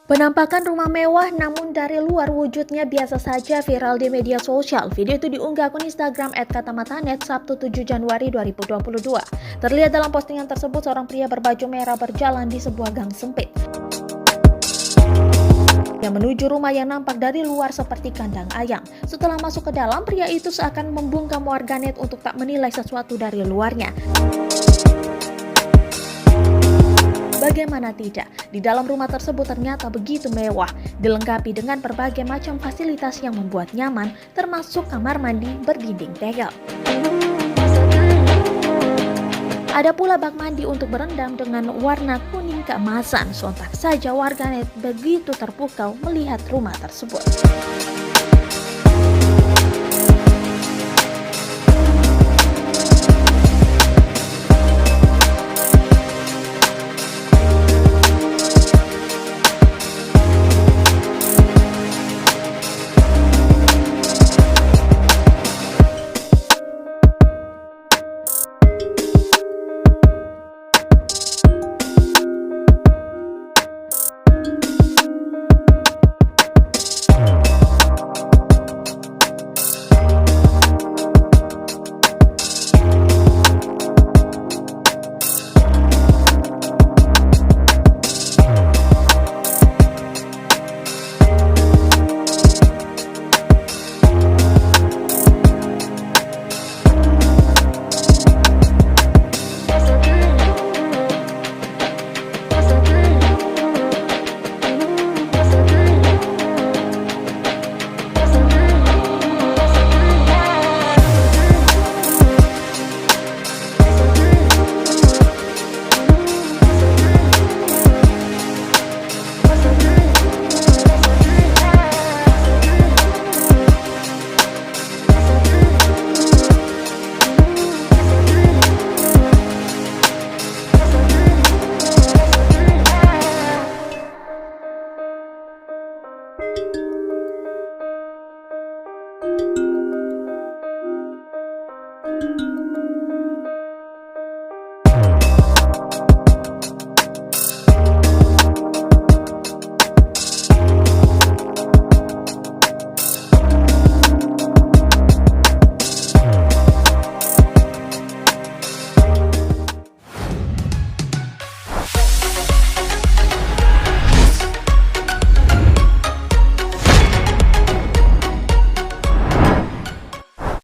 Penampakan rumah mewah namun dari luar wujudnya biasa saja viral di media sosial. Video itu diunggah akun Instagram @katamatanet Sabtu 7 Januari 2022. Terlihat dalam postingan tersebut seorang pria berbaju merah berjalan di sebuah gang sempit yang menuju rumah yang nampak dari luar seperti kandang ayam. Setelah masuk ke dalam, pria itu seakan membungkam warganet untuk tak menilai sesuatu dari luarnya. Bagaimana tidak, di dalam rumah tersebut ternyata begitu mewah, dilengkapi dengan berbagai macam fasilitas yang membuat nyaman, termasuk kamar mandi berdinding tegel. Ada pula bak mandi untuk berendam dengan warna kuning keemasan. Sontak saja warganet begitu terpukau melihat rumah tersebut.